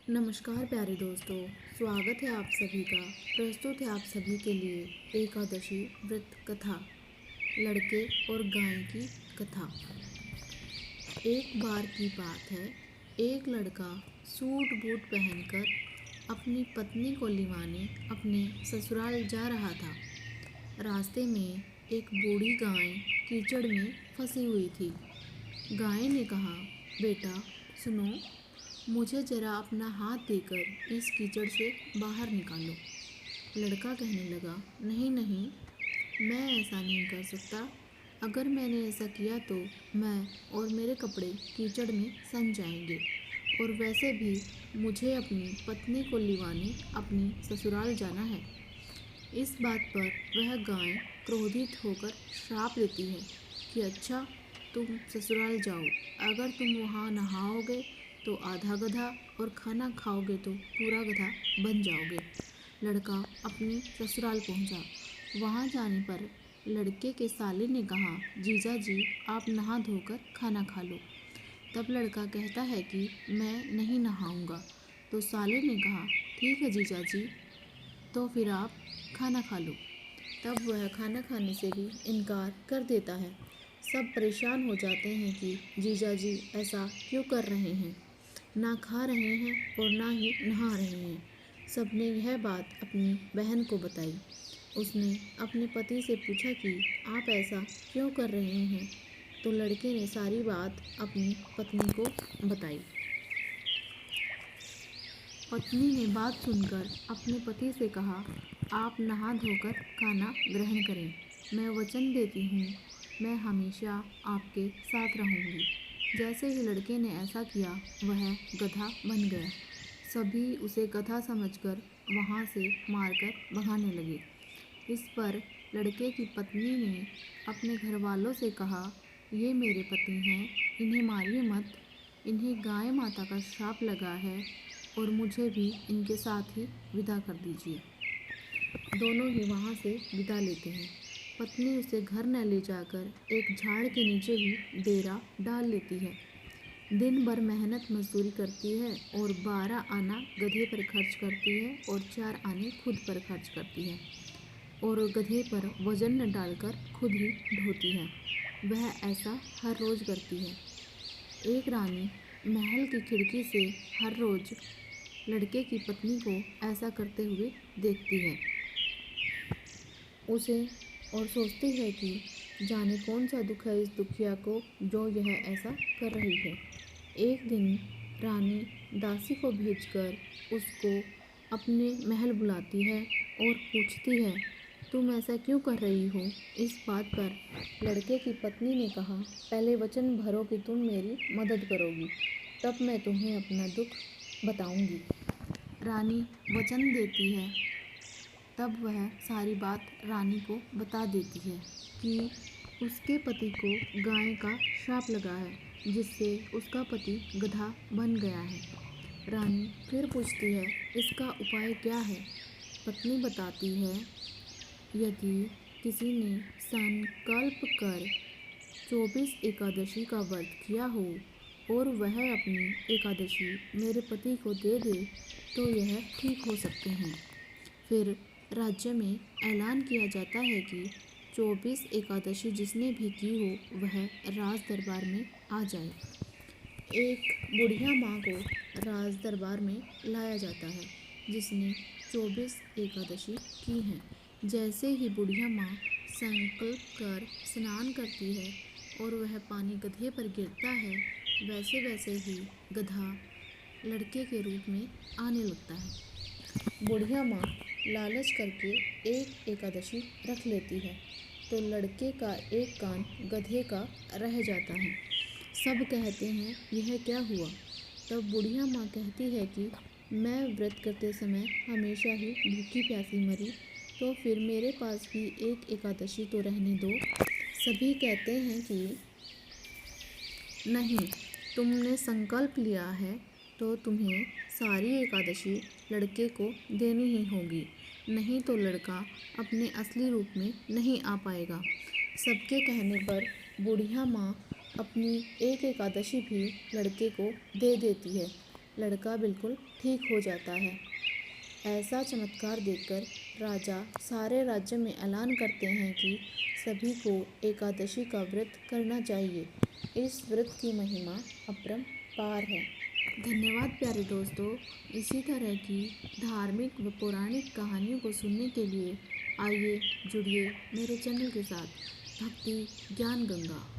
नमस्कार प्यारे दोस्तों, स्वागत है आप सभी का। प्रस्तुत है आप सभी के लिए एकादशी व्रत कथा, लड़के और गाय की कथा। एक बार की बात है, एक लड़का सूट बूट पहनकर अपनी पत्नी को लिवाने अपने ससुराल जा रहा था। रास्ते में एक बूढ़ी गाय कीचड़ में फंसी हुई थी। गाय ने कहा, बेटा सुनो, मुझे जरा अपना हाथ देकर इस कीचड़ से बाहर निकालो। लड़का कहने लगा, नहीं नहीं, मैं ऐसा नहीं कर सकता। अगर मैंने ऐसा किया तो मैं और मेरे कपड़े कीचड़ में सन जाएंगे, और वैसे भी मुझे अपनी पत्नी को लिवाने अपनी ससुराल जाना है। इस बात पर वह गाय क्रोधित होकर श्राप देती है कि अच्छा, तुम ससुराल जाओ, अगर तुम वहाँ नहाओगे तो आधा गधा और खाना खाओगे तो पूरा गधा बन जाओगे। लड़का अपनी ससुराल पहुँचा। वहाँ जाने पर लड़के के साले ने कहा, जीजा जी आप नहा धोकर खाना खा लो। तब लड़का कहता है कि मैं नहीं नहाऊंगा। तो साले ने कहा, ठीक है जीजा जी, तो फिर आप खाना खा लो। तब वह खाना खाने से भी इनकार कर देता है। सब परेशान हो जाते हैं कि जीजा जी ऐसा क्यों कर रहे हैं, ना खा रहे हैं और ना ही नहा रहे हैं। सबने यह बात अपनी बहन को बताई। उसने अपने पति से पूछा कि आप ऐसा क्यों कर रहे हैं। तो लड़के ने सारी बात अपनी पत्नी को बताई। पत्नी ने बात सुनकर अपने पति से कहा, आप नहा धोकर खाना ग्रहण करें। मैं वचन देती हूँ, मैं हमेशा आपके साथ रहूँगी। जैसे ही लड़के ने ऐसा किया, वह गधा बन गया। सभी उसे गधा समझकर वहाँ से मारकर भगाने लगे। इस पर लड़के की पत्नी ने अपने घर वालों से कहा, ये मेरे पति हैं, इन्हें मारिए मत, इन्हें गाय माता का श्राप लगा है और मुझे भी इनके साथ ही विदा कर दीजिए। दोनों ही वहाँ से विदा लेते हैं। पत्नी उसे घर न ले जाकर एक झाड़ के नीचे ही डेरा डाल लेती है। दिन भर मेहनत मजदूरी करती है और 12 आना गधे पर खर्च करती है और 4 आने खुद पर खर्च करती है, और गधे पर वजन न डालकर खुद ही ढोती है। वह ऐसा हर रोज़ करती है। एक रानी महल की खिड़की से हर रोज़ लड़के की पत्नी को ऐसा करते हुए देखती है उसे, और सोचती है कि जाने कौन सा दुख है इस दुखिया को जो यह ऐसा कर रही है। एक दिन रानी दासी को भेजकर उसको अपने महल बुलाती है और पूछती है, तुम ऐसा क्यों कर रही हो। इस बात पर लड़के की पत्नी ने कहा, पहले वचन भरो कि तुम मेरी मदद करोगी, तब मैं तुम्हें अपना दुख बताऊंगी। रानी वचन देती है। तब वह सारी बात रानी को बता देती है कि उसके पति को गाय का श्राप लगा है, जिससे उसका पति गधा बन गया है। रानी फिर पूछती है, इसका उपाय क्या है। पत्नी बताती है, यदि किसी ने संकल्प कर 24 एकादशी का व्रत किया हो और वह अपनी एकादशी मेरे पति को दे दे तो यह ठीक हो सकते हैं। फिर राज्य में ऐलान किया जाता है कि 24 एकादशी जिसने भी की हो वह राज दरबार में आ जाए। एक बुढ़िया माँ को राज दरबार में लाया जाता है जिसने 24 एकादशी की हैं। जैसे ही बुढ़िया माँ संकल्प कर स्नान करती है और वह पानी गधे पर गिरता है, वैसे वैसे ही गधा लड़के के रूप में आने लगता है। बुढ़िया माँ लालच करके एक एकादशी रख लेती है तो लड़के का एक कान गधे का रह जाता है। सब कहते हैं, यह क्या हुआ। तब बुढ़िया माँ कहती है कि मैं व्रत करते समय हमेशा ही भूखी प्यासी मरी, तो फिर मेरे पास भी एक एकादशी तो रहने दो। सभी कहते हैं कि नहीं, तुमने संकल्प लिया है तो तुम्हें सारी एकादशी लड़के को देनी ही होगी, नहीं तो लड़का अपने असली रूप में नहीं आ पाएगा। सबके कहने पर बुढ़िया माँ अपनी एक एकादशी भी लड़के को दे देती है। लड़का बिल्कुल ठीक हो जाता है। ऐसा चमत्कार देखकर राजा सारे राज्य में ऐलान करते हैं कि सभी को एकादशी का व्रत करना चाहिए। इस व्रत की महिमा अपरंपार है। धन्यवाद प्यारे दोस्तों। इसी तरह की धार्मिक व पौराणिक कहानियों को सुनने के लिए आइए जुड़िए मेरे चैनल के साथ, भक्ति ज्ञान गंगा।